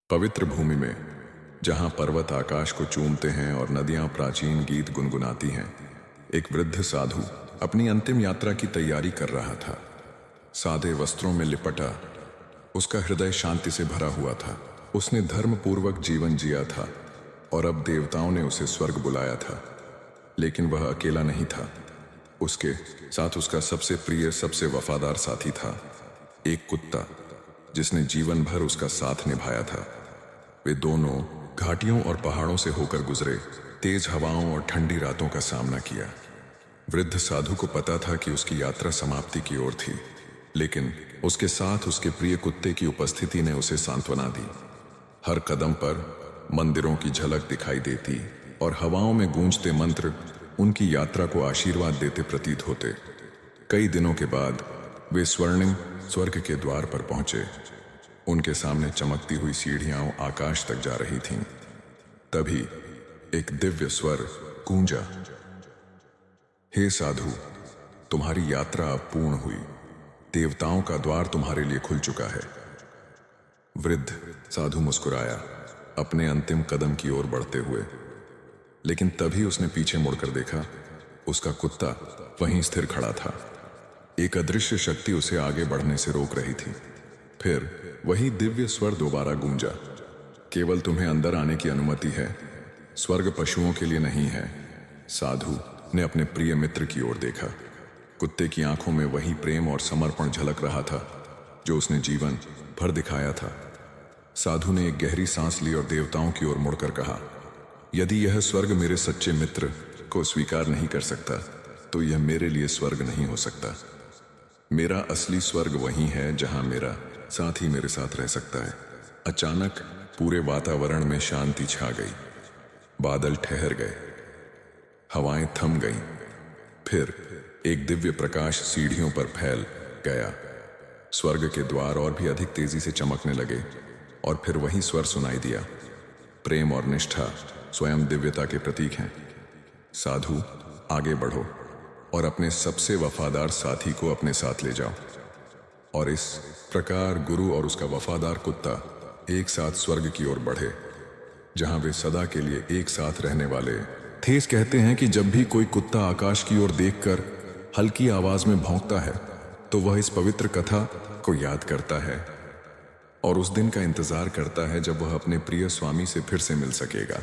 पवित्र भूमि में, जहां पर्वत आकाश को चूमते हैं और नदियां प्राचीन गीत गुनगुनाती हैं, एक वृद्ध साधु अपनी अंतिम यात्रा की तैयारी कर रहा था। सादे वस्त्रों में लिपटा उसका हृदय शांति से भरा हुआ था। उसने धर्मपूर्वक जीवन जिया था और अब देवताओं ने उसे स्वर्ग बुलाया था। लेकिन वह अकेला नहीं था। उसके साथ उसका सबसे प्रिय, सबसे वफादार साथी था, एक कुत्ता जिसने जीवन भर उसका साथ निभाया था। वे दोनों घाटियों और पहाड़ों से होकर गुजरे, तेज हवाओं और ठंडी रातों का सामना किया। वृद्ध साधु को पता था कि उसकी यात्रा समाप्ति की ओर थी, लेकिन उसके साथ उसके प्रिय कुत्ते की उपस्थिति ने उसे सांत्वना दी। हर कदम पर मंदिरों की झलक दिखाई देती और हवाओं में गूंजते मंत्र उनकी यात्रा को आशीर्वाद देते प्रतीत होते। कई दिनों के बाद वे स्वर्णिम स्वर्ग के द्वार पर पहुंचे। उनके सामने चमकती हुई सीढ़ियां आकाश तक जा रही थीं। तभी एक दिव्य स्वर गूंजा, हे साधु, तुम्हारी यात्रा अब पूर्ण हुई। देवताओं का द्वार तुम्हारे लिए खुल चुका है। वृद्ध साधु मुस्कुराया, अपने अंतिम कदम की ओर बढ़ते हुए। लेकिन तभी उसने पीछे मुड़कर देखा। उसका कुत्ता वहीं स्थिर खड़ा था। एक अदृश्य शक्ति उसे आगे बढ़ने से रोक रही थी। फिर वही दिव्य स्वर दोबारा गूंजा, केवल तुम्हें अंदर आने की अनुमति है, स्वर्ग पशुओं के लिए नहीं है। साधु ने अपने प्रिय मित्र की ओर देखा। कुत्ते की आंखों में वही प्रेम और समर्पण झलक रहा था जो उसने जीवन भर दिखाया था। साधु ने एक गहरी सांस ली और देवताओं की ओर मुड़कर कहा, यदि यह स्वर्ग मेरे सच्चे मित्र को स्वीकार नहीं कर सकता, तो यह मेरे लिए स्वर्ग नहीं हो सकता। मेरा असली स्वर्ग वही है जहां मेरा साथी मेरे साथ रह सकता है। अचानक पूरे वातावरण में शांति छा गई। बादल ठहर गए, हवाएं थम गईं। फिर एक दिव्य प्रकाश सीढ़ियों पर फैल गया। स्वर्ग के द्वार और भी अधिक तेजी से चमकने लगे और फिर वही स्वर सुनाई दिया, प्रेम और निष्ठा स्वयं दिव्यता के प्रतीक हैं। साधु, आगे बढ़ो और अपने सबसे वफादार साथी को अपने साथ ले जाओ। और इस प्रकार गुरु और उसका वफादार कुत्ता एक साथ स्वर्ग की ओर बढ़े, जहां वे सदा के लिए एक साथ रहने वाले। थेस कहते हैं कि जब भी कोई कुत्ता आकाश की ओर देखकर हल्की आवाज में भौंकता है, तो वह इस पवित्र कथा को याद करता है और उस दिन का इंतजार करता है जब वह अपने प्रिय स्वामी से फिर से मिल सकेगा।